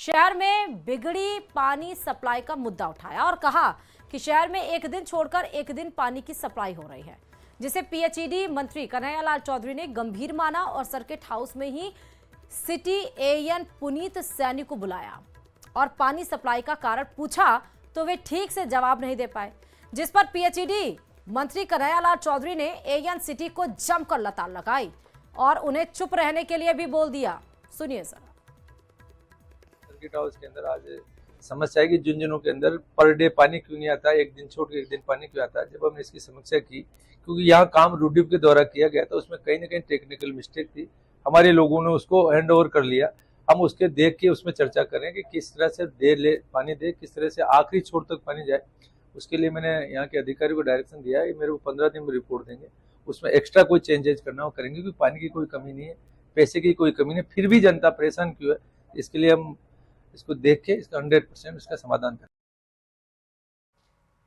शहर में बिगड़ी पानी सप्लाई का मुद्दा उठाया और कहा कि शहर में एक दिन छोड़कर एक दिन पानी की सप्लाई हो रही है, जिसे पीएचईडी मंत्री कन्हैयालाल चौधरी ने गंभीर माना और सर्किट हाउस में ही सिटी एएन पुनीत सैनी को बुलाया और पानी सप्लाई का कारण पूछा तो वे ठीक से जवाब नहीं दे पाए, जिस पर पीएचईडी मंत्री कन्हैयालाल चौधरी ने एएन सिटी को जमकर लताड़ लगाई और उन्हें चुप रहने के लिए भी बोल दिया। सुनिए सर। सर्किट हाउस के अंदर आज समस्या है कि झुंझुनू के अंदर पर डे पानी क्यों नहीं आता, एक दिन छोड़ के एक दिन पानी क्यों आता है। जब हमने इसकी समीक्षा की, क्योंकि यहाँ काम रूडीप के द्वारा किया गया था, उसमें कहीं ना कहीं टेक्निकल मिस्टेक थी, हमारे लोगों ने उसको हैंड ओवर कर लिया। हम उसके देख के उसमें चर्चा करें कि किस तरह से पानी दे, किस तरह से आखिरी छोर तक पानी जाए। उसके लिए मैंने यहाँ के अधिकारी को डायरेक्शन दिया है, मेरे को 15 दिन में रिपोर्ट देंगे, उसमें एक्स्ट्रा कोई चेंजेस करना हो करेंगे, क्योंकि पानी की कोई कमी नहीं है, पैसे की कोई कमी नहीं, फिर भी जनता परेशान क्यों है, इसके लिए हम इसको देख के इसका 100% इसका समाधान करें।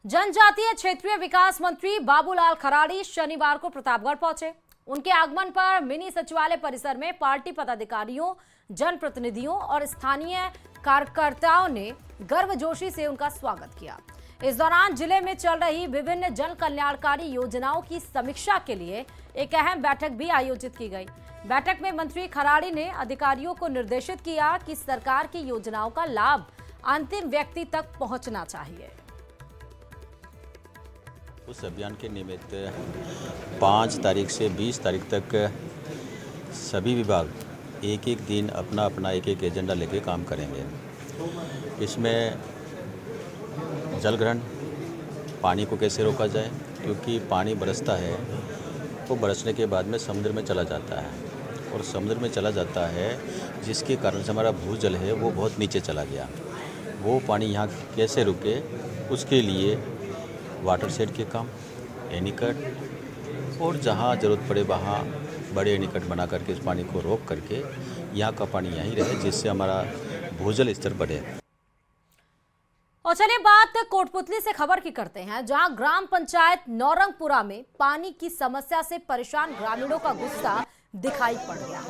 जनजातीय क्षेत्रीय विकास मंत्री बाबूलाल खराड़ी शनिवार को प्रतापगढ़ पहुंचे। उनके आगमन पर मिनी सचिवालय परिसर में पार्टी पदाधिकारियों, जनप्रतिनिधियों और स्थानीय कार्यकर्ताओं ने गर्मजोशी से उनका स्वागत किया। इस दौरान जिले में चल रही विभिन्न जन कल्याणकारी योजनाओं की समीक्षा के लिए एक अहम बैठक भी आयोजित की गई। बैठक में मंत्री खराड़ी ने अधिकारियों को निर्देशित किया कि सरकार की योजनाओं का लाभ अंतिम व्यक्ति तक पहुंचना चाहिए। उस अभियान के निमित्त 5 तारीख से 20 तारीख तक सभी विभाग एक एक दिन अपना अपना एक एक एजेंडा लेके काम करेंगे। इसमें जल ग्रहण, पानी को कैसे रोका जाए, क्योंकि पानी बरसता है वो बरसने के बाद में समुद्र में चला जाता है और समुद्र में चला जाता है जिसके कारण से हमारा भूजल है वो बहुत नीचे चला गया। वो पानी यहाँ कैसे रुके, उसके लिए वाटर शेड के काम, एनीकट, और जहाँ ज़रूरत पड़े वहाँ बड़े एनीकट बना करके इस पानी को रोक करके यहाँ का पानी यहीं रहे, जिससे हमारा भूजल स्तर बढ़े। और चलिए बात कोटपुतली से खबर की करते हैं, जहां ग्राम पंचायत नौरंगपुरा में पानी की समस्या से परेशान ग्रामीणों का गुस्सा दिखाई पड़ गया।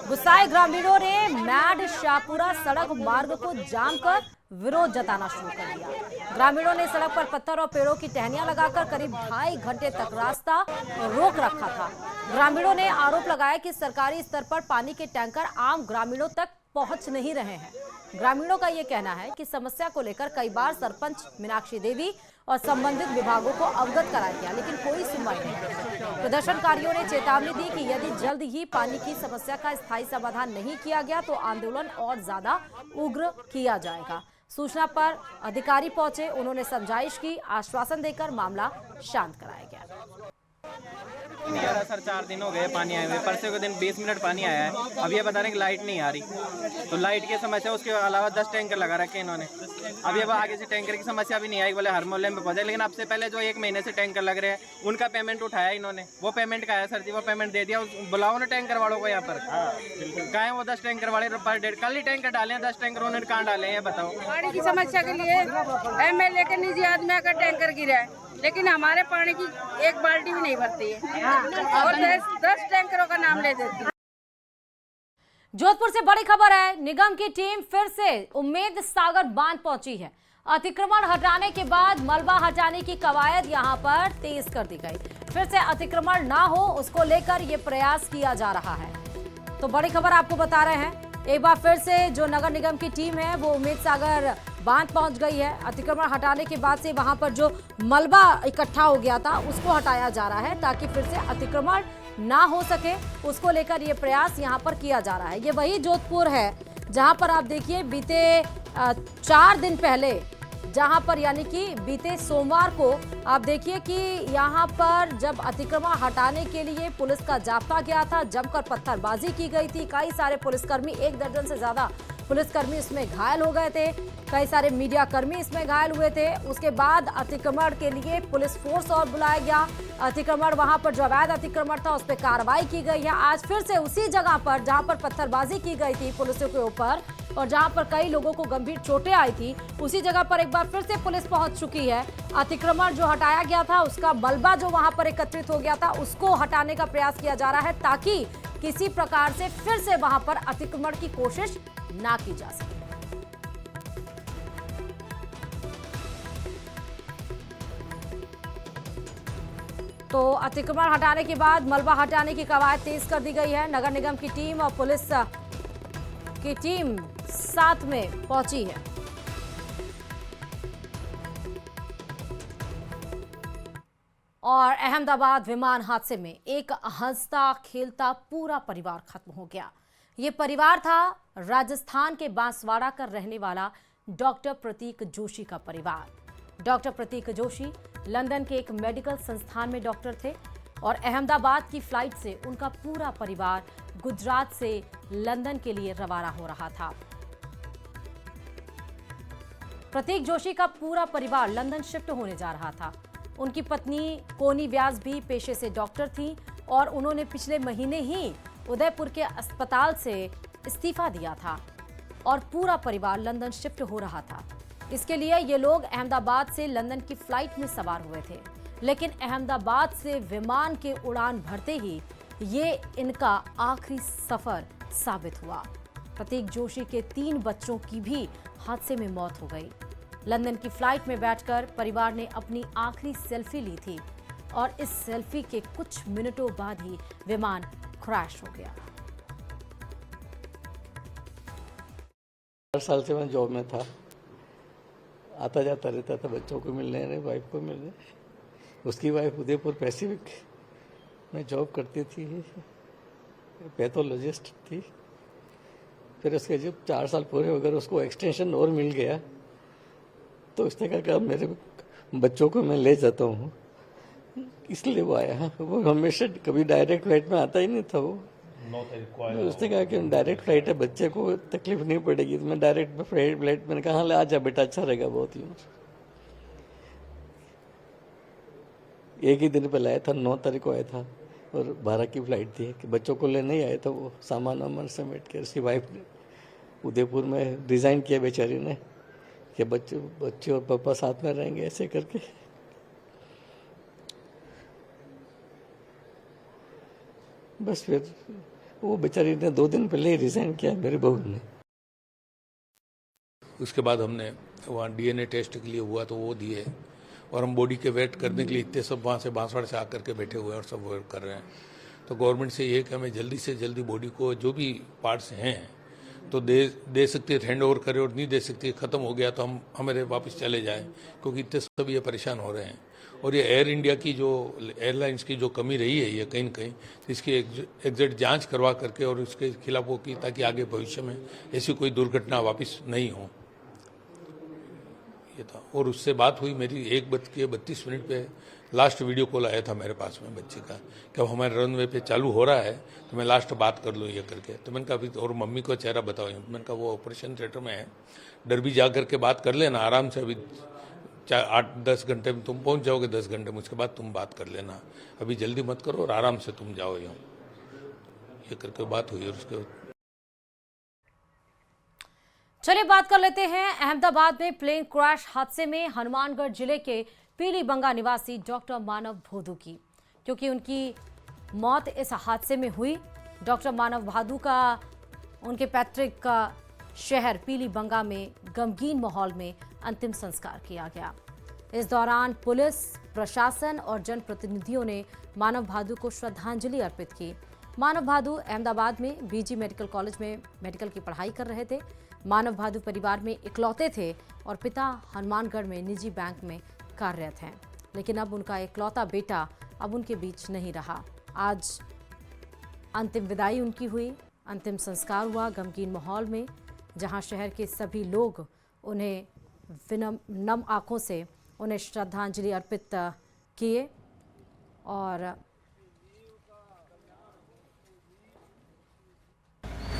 गुस्साए ग्रामीणों ने मैड शाहपुरा सड़क मार्ग को जाम कर विरोध जताना शुरू कर दिया। ग्रामीणों ने सड़क पर पत्थर और पेड़ों की टहनियां लगाकर करीब 2.5 घंटे तक रास्ता रोक रखा था। ग्रामीणों ने आरोप लगाया कि सरकारी स्तर पर पानी के टैंकर आम ग्रामीणों तक पहुंच नहीं रहे हैं। ग्रामीणों का यह कहना है कि समस्या को लेकर कई बार सरपंच मीनाक्षी देवी और संबंधित विभागों को अवगत कराया गया, लेकिन कोई सुनवाई नहीं। प्रदर्शनकारियों ने चेतावनी दी कि यदि जल्द ही पानी की समस्या का स्थायी समाधान नहीं किया गया तो आंदोलन और ज्यादा उग्र किया जाएगा। सूचना पर अधिकारी पहुंचे, उन्होंने समझाइश की, आश्वासन देकर मामला शांत कराया गया। नहीं आ रहा सर, 4 दिन हो गए पानी आए हुए। परसों के दिन 20 मिनट पानी आया है। अब ये बता रहे हैं कि लाइट नहीं आ रही, तो लाइट की समस्या, उसके अलावा 10 टैंकर लगा रखे इन्होंने। अभी अब आगे से टैंकर की समस्या भी नहीं आई, बोले हर मोहल्ले में पहुंचे, लेकिन अब से पहले जो 1 महीने से टैंकर लग रहे हैं उनका पेमेंट उठाया इन्होंने। वो पेमेंट का है सर जी, वो पेमेंट दे दिया। बुलाओ ना टैंकर वालों को यहाँ पर, कहाँ है वो 10 टैंकर वाले पर डेढ़, कल ही टैंकर डाले हैं 10 टैंकर, उन्होंने कहाँ डाले हैं बताओ। पानी की समस्या के लिए एमएलए के निजी आदमी आकर टैंकर गिरा है, लेकिन हमारे पानी की एक बाल्टी भी नहीं भरती है और 10 टैंकरों का नाम ले देती है। जोधपुर से बड़ी खबर है, निगम की टीम फिर से उम्मेद सागर बांध पहुंची है। अतिक्रमण हटाने के बाद मलबा हटाने की कवायद यहां पर तेज कर दी गई। फिर से अतिक्रमण ना हो उसको लेकर यह प्रयास किया जा रहा है। तो बड़ी खबर आपको बता रहे हैं, एक बार फिर से जो नगर निगम की टीम है वो उम्मेद सागर बांध पहुंच गई है। अतिक्रमण हटाने के बाद से वहां पर जो मलबा इकट्ठा हो गया था उसको हटाया जा रहा है, ताकि फिर से अतिक्रमण ना हो सके, उसको लेकर ये प्रयास यहां पर किया जा रहा है। ये वही जोधपुर है जहां पर आप देखिए बीते 4 दिन पहले, जहां पर यानी कि बीते सोमवार को आप देखिए कि यहां पर जब अतिक्रमण हटाने के लिए पुलिस का जाप्ता गया था, जमकर पत्थरबाजी की गई थी। कई सारे पुलिसकर्मी, 1 दर्जन से ज्यादा पुलिसकर्मी इसमें घायल हो गए थे, कई सारे मीडिया कर्मी इसमें घायल हुए थे। उसके बाद अतिक्रमण के लिए पुलिस फोर्स और बुलाया गया। अतिक्रमण, वहां पर जो अवैध अतिक्रमण था उस पर कार्रवाई की गई है। आज फिर से उसी जगह पर जहां पर पत्थरबाजी की गई थी पुलिसों के ऊपर और जहां पर कई लोगों को गंभीर चोटें आई थी, उसी जगह पर एक बार फिर से पुलिस पहुंच चुकी है। अतिक्रमण जो हटाया गया था उसका मलबा जो वहां पर एकत्रित हो गया था उसको हटाने का प्रयास किया जा रहा है, ताकि किसी प्रकार से फिर से वहां पर अतिक्रमण की कोशिश ना की जा सके। तो अतिक्रमण हटाने के बाद मलबा हटाने की कवायद तेज कर दी गई है। नगर निगम की टीम और पुलिस की टीम साथ में पहुंची है। और अहमदाबाद विमान हादसे में एक हंसता खेलता पूरा परिवार खत्म हो गया। ये परिवार था राजस्थान के बांसवाड़ा का रहने वाला डॉक्टर प्रतीक जोशी का परिवार। डॉक्टर प्रतीक जोशी लंदन के एक मेडिकल संस्थान में डॉक्टर थे और अहमदाबाद की फ्लाइट से उनका पूरा परिवार गुजरात से लंदन के लिए रवाना हो रहा था। प्रतीक जोशी का पूरा परिवार लंदन शिफ्ट होने जा रहा था। उनकी पत्नी कोनी व्यास भी पेशे से डॉक्टर थी और उन्होंने पिछले महीने ही उदयपुर के अस्पताल से इस्तीफा दिया था और पूरा परिवार लंदन शिफ्ट हो रहा था। इसके लिए ये लोग अहमदाबाद से लंदन की फ्लाइट में सवार हुए थे, लेकिन अहमदाबाद से विमान के उड़ान भरते ही ये इनका आखिरी सफर साबित हुआ। प्रतीक जोशी के 3 बच्चों की भी हादसे में मौत हो गई। लंदन की फ्लाइट में बैठकर परिवार ने अपनी आखिरी सेल्फी ली थी और इस सेल्फी के कुछ मिनटों बाद ही विमान क्रैश हो गया। 4 साल से मैं जॉब में था, आता जाता रहता था बच्चों को मिलने, वाइफ को मिलने। उसकी वाइफ उदयपुर पैसिफिक में जॉब करती थी, पैथोलॉजिस्ट थी। फिर उसके जब 4 साल पूरे हो गए, उसको एक्सटेंशन और मिल गया तो उसने कहा मेरे बच्चों को मैं ले जाता हूँ, इसलिए वो आया। वो हमेशा कभी डायरेक्ट फ्लाइट में आता ही नहीं था। वो उसने कहा कि डायरेक्ट फ्लाइट है, बच्चे को तकलीफ नहीं पड़ेगी। तो मैं डायरेक्ट फ्लाइट मैंने कहा हाँ आ जा बेटा, अच्छा रहेगा बहुत ही। एक ही दिन पहले आया था, 9 तारीख को आया था और 12 की फ्लाइट थी कि बच्चों को लेने ही आया था। वो सामान वामान समेट के उसकी वाइफ ने उदयपुर में रिजाइन किया बेचारी ने कि बच्चे और पापा साथ में रहेंगे, ऐसे करके। बस फिर वो बेचारी ने 2 दिन पहले ही रिजाइन किया, मेरी बहू ने। उसके बाद हमने वहाँ डीएनए टेस्ट के लिए हुआ तो वो दिए और हम बॉडी के वेट करने के लिए इतने सब वहाँ से बांसवाड़ा से आकर के बैठे हुए हैं और सब वेट कर रहे हैं। तो गवर्नमेंट से ये कि हमें जल्दी से जल्दी बॉडी को जो भी पार्ट्स हैं तो दे सकती है, हैंड ओवर करे, और नहीं दे सकती, खत्म हो गया तो हम हमारे वापस चले जाएं, क्योंकि इतने सब ये परेशान हो रहे हैं। और ये एयर इंडिया की जो एयरलाइंस की जो कमी रही है ये कहीं न कहीं, तो इसकी एग्जैक्ट जांच करवा करके और उसके खिलाफ वो की, ताकि आगे भविष्य में ऐसी कोई दुर्घटना वापस नहीं हो। ये था। और उससे बात हुई मेरी 1:32 पे लास्ट वीडियो कॉल आया था मेरे पास में बच्चे का कि अब हमारे रनवे पे चालू हो रहा है तो मैं लास्ट बात कर लूँ ये करके। तो मैंने कहा अभी और मम्मी को चेहरा बताओ। मैंने कहा वो ऑपरेशन थिएटर में है, डरबी जा करके बात कर लेना आराम से। अभी 8-10 घंटे में तुम पहुंच जाओगे, 10 घंटे में, उसके बाद तुम बात कर लेना, अभी जल्दी मत करो और आराम से तुम जाओ। ये करके बात हुई। और उसके चलिए बात कर लेते हैं अहमदाबाद में प्लेन क्रैश हादसे में हनुमानगढ़ जिले के पीलीबंगा निवासी डॉक्टर मानव भादू की, क्योंकि उनकी मौत इस हादसे में हुई। डॉक्टर मानव भादू का उनके पैतृक का शहर पीलीबंगा में गमगीन माहौल में अंतिम संस्कार किया गया। इस दौरान पुलिस प्रशासन और जनप्रतिनिधियों ने मानव भादू को श्रद्धांजलि अर्पित की। मानव भादू अहमदाबाद में बीजी मेडिकल कॉलेज में मेडिकल की पढ़ाई कर रहे थे। मानव भादू परिवार में इकलौते थे और पिता हनुमानगढ़ में निजी बैंक में कार्यरत हैं, लेकिन अब उनका इकलौता बेटा अब उनके बीच नहीं रहा। आज अंतिम विदाई उनकी हुई, अंतिम संस्कार हुआ गमगीन माहौल में, जहां शहर के सभी लोग उन्हें नम आंखों से उन्हें श्रद्धांजलि अर्पित किए। और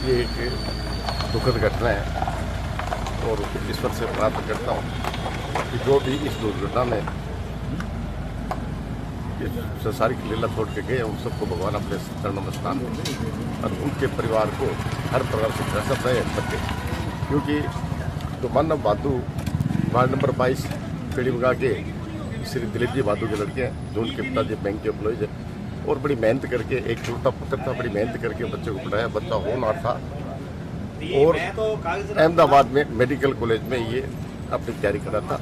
ये एक दुखद घटना है और ईश्वर से प्रार्थना करता हूँ कि जो भी इस दुर्घटना में ये संसारिक लीला छोड़ के गए उन सबको भगवान अपने चरणों में स्थान दें और उनके परिवार को हर प्रकार से दर्शन रहे सके। क्योंकि जो मानव भादू वार्ड नंबर 22 पीलीबंगा के श्री दिलीप जी भादू के लड़के हैं, जो उनके पिताजी बैंक के एम्प्लॉइज है और बड़ी मेहनत करके, एक छोटा पुत्र था, बड़ी मेहनत करके बच्चे को पढ़ाया। बच्चा होनहार था और अहमदाबाद में मेडिकल कॉलेज में ये अपनी तैयारी कर रहा था।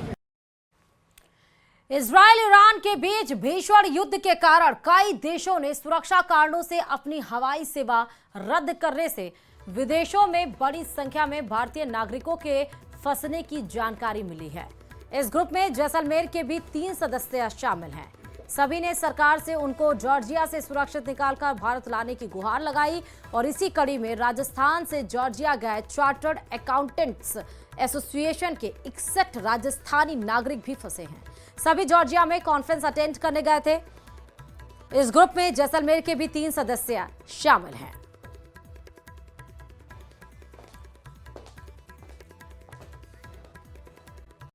इजराइल ईरान के बीच भीषण युद्ध के कारण कई देशों ने सुरक्षा कारणों से अपनी हवाई सेवा रद्द करने से विदेशों में बड़ी संख्या में भारतीय नागरिकों के फंसने की जानकारी मिली है। इस ग्रुप में जैसलमेर के भी 3 सदस्य शामिल हैं। सभी ने सरकार से उनको जॉर्जिया से सुरक्षित निकालकर भारत लाने की गुहार लगाई और इसी कड़ी में राजस्थान से जॉर्जिया गए चार्टर्ड अकाउंटेंट्स एसोसिएशन के 61 राजस्थानी नागरिक भी फंसे हैं। सभी जॉर्जिया में कॉन्फ्रेंस अटेंड करने गए थे। इस ग्रुप में जैसलमेर के भी 3 सदस्य शामिल हैं।